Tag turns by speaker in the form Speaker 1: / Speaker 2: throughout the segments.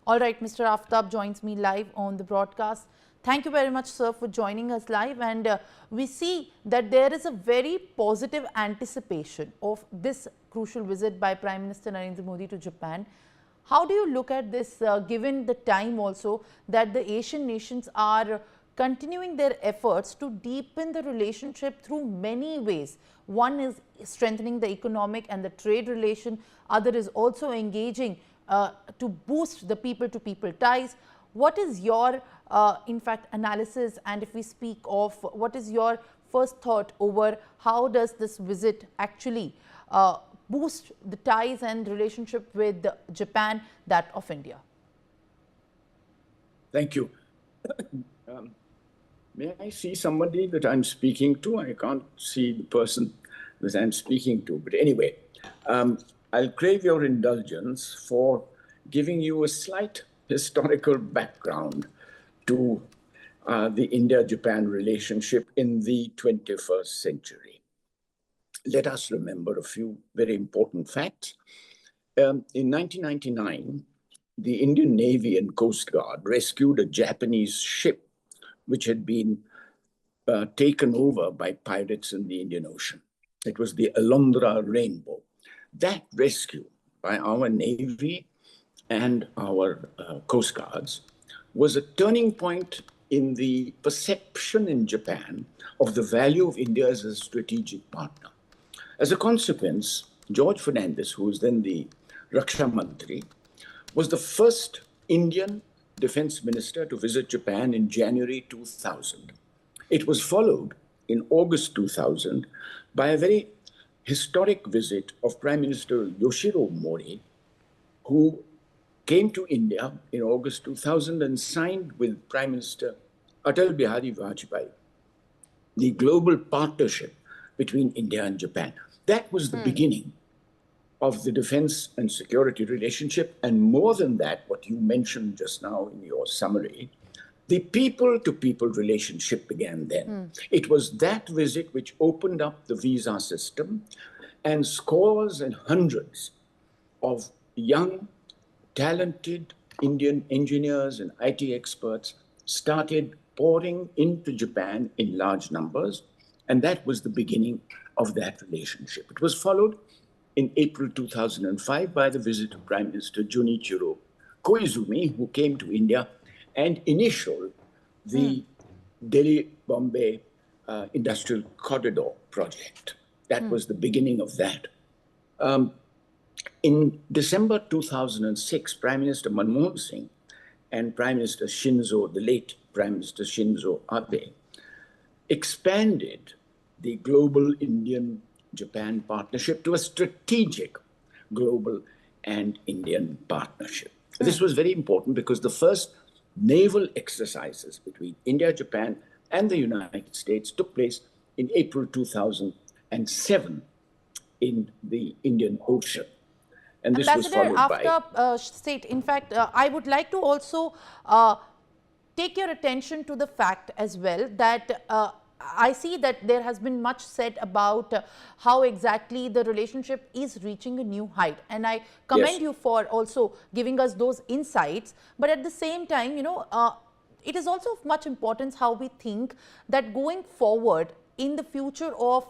Speaker 1: All right, Mr. Aftab joins me live on the broadcast. Thank you very much, sir, for joining us live. And we see that there is a very positive anticipation of this crucial visit by Prime Minister Narendra Modi to Japan. How do you look at this, given the time also that the Asian nations are continuing their efforts to deepen the relationship through many ways? One is strengthening the economic and the trade relation. Other is also engaging to boost the people-to-people ties. What is your, in fact, analysis, and if we speak of what is your first thought over how does this visit actually boost the ties and relationship with Japan, that of India?
Speaker 2: Thank you. May I see somebody that I'm speaking to? I can't see the person that I'm speaking to. But anyway, I'll crave your indulgence for giving you a slight historical background to the India-Japan relationship in the 21st century. Let us remember a few very important facts. In 1999, the Indian Navy and Coast Guard rescued a Japanese ship which had been taken over by pirates in the Indian Ocean. It was the Alondra Rainbow. That rescue by our Navy and our Coast Guards was a turning point in the perception in Japan of the value of India as a strategic partner. As a consequence, George Fernandez, who was then the Raksha Mantri, was the first Indian defense minister to visit Japan in January 2000. It was followed in August 2000 by a very historic visit of Prime Minister Yoshiro Mori, who came to India in August 2000 and signed with Prime Minister Atal Bihari Vajpayee the global partnership between India and Japan. That was the beginning of the defense and security relationship. And more than that, what you mentioned just now in your summary, the people-to-people relationship began then. It was that visit which opened up the visa system, and scores and hundreds of young, talented Indian engineers and IT experts started pouring into Japan in large numbers. And that was the beginning of that relationship. It was followed in April 2005 by the visit of Prime Minister Junichiro Koizumi, who came to India and initialed the Delhi-Bombay Industrial Corridor project. That was the beginning of that. In December 2006, Prime Minister Manmohan Singh and Prime Minister Shinzo, the late Prime Minister Shinzo Abe, expanded the global Indian-Japan partnership to a strategic global and Indian partnership. This was very important because the first naval exercises between India, Japan, and the United States took place in April 2007 in the Indian Ocean. And this was followed by...
Speaker 1: Aftab Seth, in fact, I would like to also take your attention to the fact as well that I see that there has been much said about how exactly the relationship is reaching a new height. And I commend you for also giving us those insights. But at the same time, you know, it is also of much importance how we think that going forward in the future of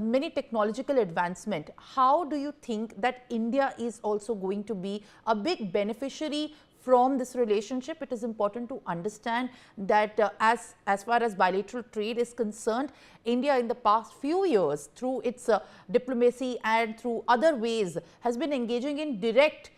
Speaker 1: many technological advancement, how do you think that India is also going to be a big beneficiary from this relationship? It is important to understand that as far as bilateral trade is concerned, India in the past few years through its diplomacy and through other ways has been engaging in direct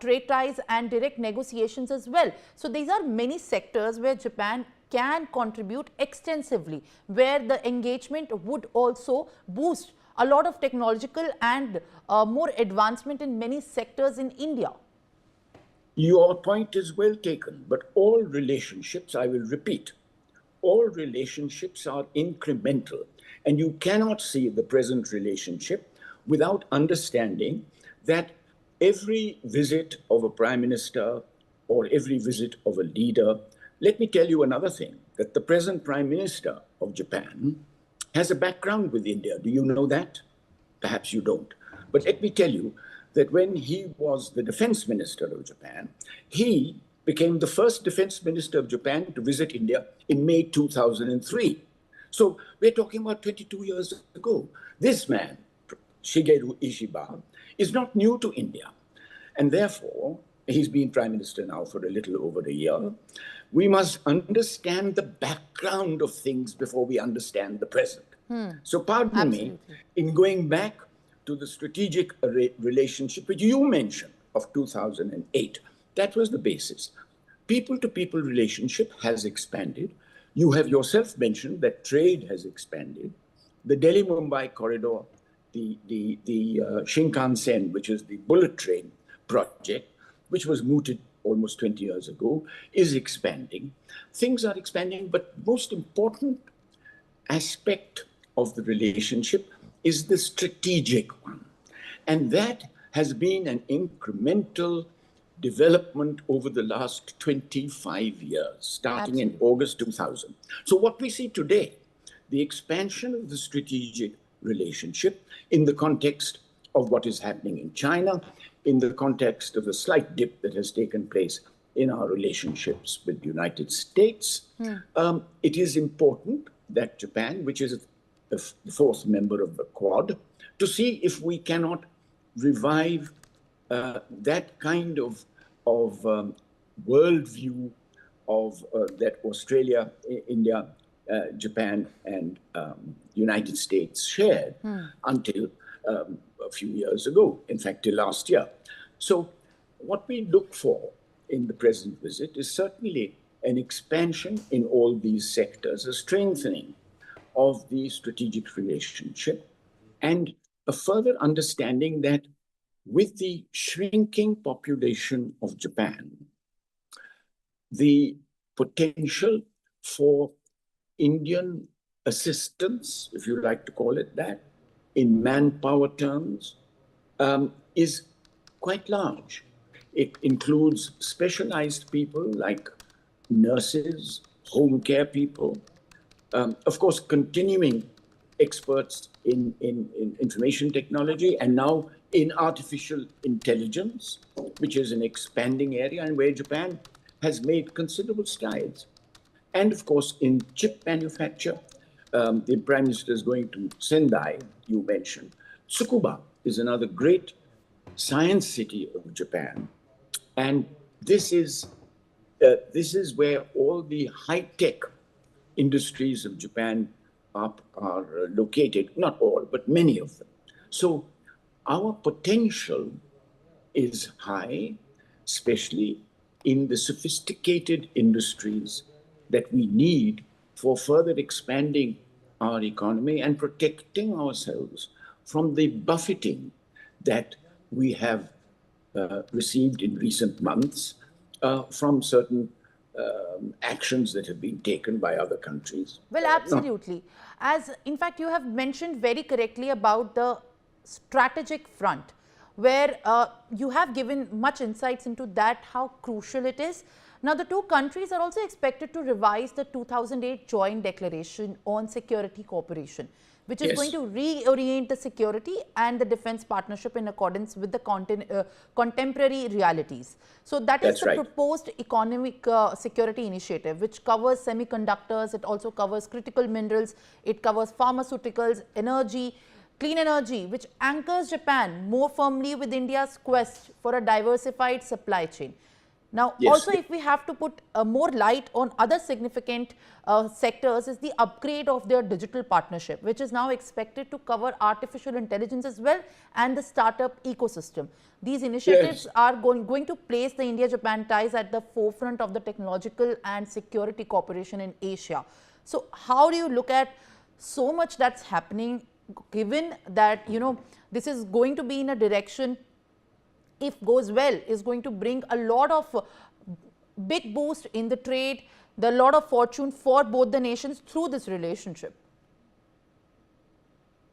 Speaker 1: trade ties and direct negotiations as well. So these are many sectors where Japan can contribute extensively, where the engagement would also boost a lot of technological and more advancement in many sectors in India.
Speaker 2: Your point is well taken, but all relationships, I will repeat, all relationships are incremental, and you cannot see the present relationship without understanding that every visit of a prime minister or every visit of a leader. Let me tell you another thing, that the present Prime Minister of Japan has a background with India. Do you know that? Perhaps you don't. But let me tell you that when he was the defense minister of Japan, he became the first defense minister of Japan to visit India in May 2003. So we're talking about 22 years ago. This man, Shigeru Ishiba, is not new to India. And therefore, he's been prime minister now for a little over a year. We must understand the background of things before we understand the present. So pardon me, in going back to the strategic relationship which you mentioned of 2008, that was the basis. People-to-people relationship has expanded. You have yourself mentioned that trade has expanded. The Delhi-Mumbai corridor, the Shinkansen, which is the bullet train project, which was mooted almost 20 years ago, is expanding. Things are expanding, but most important aspect of the relationship is the strategic one. And that has been an incremental development over the last 25 years, starting in August 2000. So what we see today, the expansion of the strategic relationship in the context of what is happening in China, in the context of a slight dip that has taken place in our relationships with the United States, it is important that Japan, which is the fourth member of the Quad, to see if we cannot revive that kind of worldview of that Australia, India, Japan, and United States shared until a few years ago, in fact, till last year. So what we look for in the present visit is certainly an expansion in all these sectors, a strengthening of the strategic relationship, and a further understanding that with the shrinking population of Japan, the potential for Indian assistance, if you like to call it that, in manpower terms, is quite large. It includes specialized people like nurses, home care people, of course, continuing experts in information technology, and now in artificial intelligence, which is an expanding area and where Japan has made considerable strides. And of course, in chip manufacture, the Prime Minister is going to Sendai, you mentioned. Tsukuba is another great science city of Japan. And this is where all the high-tech industries of Japan are located, not all, but many of them. So our potential is high, especially in the sophisticated industries that we need for further expanding our economy and protecting ourselves from the buffeting that we have received in recent months from certain actions that have been taken by other countries.
Speaker 1: Well, absolutely. As in fact, you have mentioned very correctly about the strategic front, where you have given much insights into that, how crucial it is. Now, the two countries are also expected to revise the 2008 Joint Declaration on Security Cooperation, which is going to reorient the security and the defense partnership in accordance with the contemporary realities. So that is the proposed economic security initiative, which covers semiconductors, it also covers critical minerals, it covers pharmaceuticals, energy, clean energy, which anchors Japan more firmly with India's quest for a diversified supply chain. Now, also, if we have to put more light on other significant sectors, is the upgrade of their digital partnership, which is now expected to cover artificial intelligence as well and the startup ecosystem. These initiatives are going to place the India-Japan ties at the forefront of the technological and security cooperation in Asia. So how do you look at so much that's happening, given that, you know, this is going to be in a direction, if goes well, is going to bring a lot of big boost in the trade, the lot of fortune for both the nations through this relationship?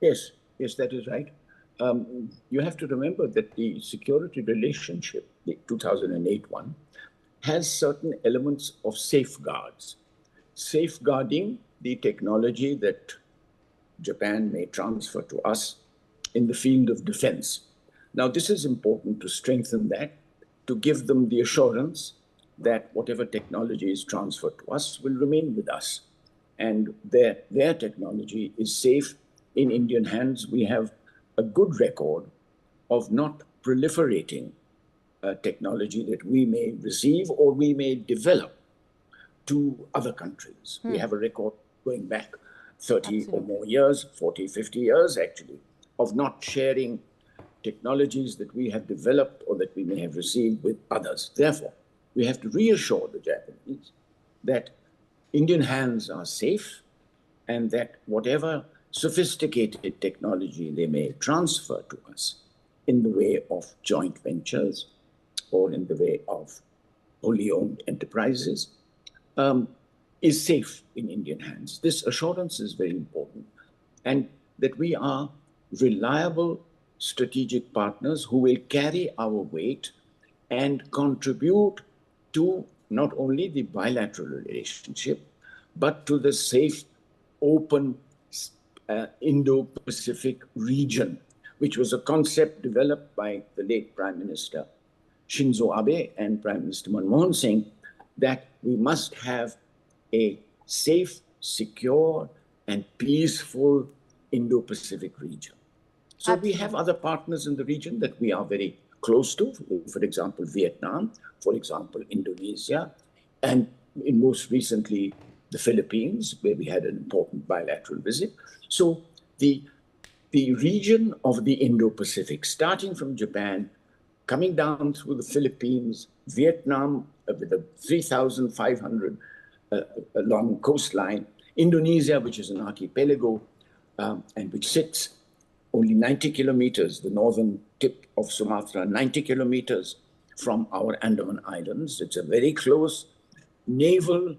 Speaker 2: Yes, that is right. You have to remember that the security relationship, the 2008 one, has certain elements of safeguards, safeguarding the technology that Japan may transfer to us in the field of defense. Now, this is important to strengthen that, to give them the assurance that whatever technology is transferred to us will remain with us. And their technology is safe in Indian hands. We have a good record of not proliferating technology that we may receive or we may develop to other countries. We have a record going back 30 or more years, 40, 50 years actually, of not sharing technologies that we have developed or that we may have received with others. Therefore, we have to reassure the Japanese that Indian hands are safe and that whatever sophisticated technology they may transfer to us in the way of joint ventures or in the way of wholly owned enterprises is safe in Indian hands. This assurance is very important, and that we are reliable strategic partners who will carry our weight and contribute to not only the bilateral relationship, but to the safe, open Indo-Pacific region, which was a concept developed by the late Prime Minister Shinzo Abe and Prime Minister Manmohan Singh, that we must have a safe, secure, and peaceful Indo-Pacific region. So we have other partners in the region that we are very close to, for example, Vietnam, for example, Indonesia, and most recently, the Philippines, where we had an important bilateral visit. So the region of the Indo-Pacific, starting from Japan, coming down through the Philippines, Vietnam with a 3,500 long coastline, Indonesia, which is an archipelago, and which sits only 90 kilometers, the northern tip of Sumatra, 90 kilometers from our Andaman Islands. It's a very close naval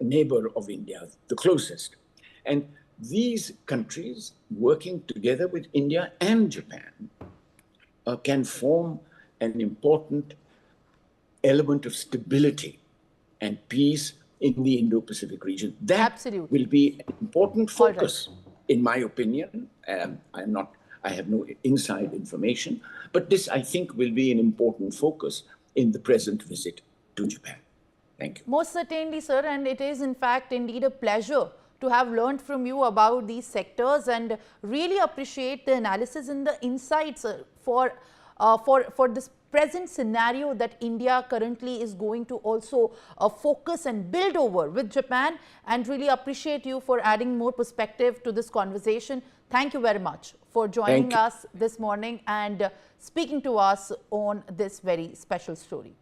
Speaker 2: neighbor of India, the closest. And these countries, working together with India and Japan, can form an important element of stability and peace in the Indo-Pacific region. That will be an important focus, in my opinion. I have no inside information, but this, I think, will be an important focus in the present visit to Japan. Thank you.
Speaker 1: Most certainly, sir, and it is in fact indeed a pleasure to have learned from you about these sectors, and really appreciate the analysis and the insights for this present scenario that India currently is going to also focus and build over with Japan, and really appreciate you for adding more perspective to this conversation. Thank you very much for joining us this morning and speaking to us on this very special story.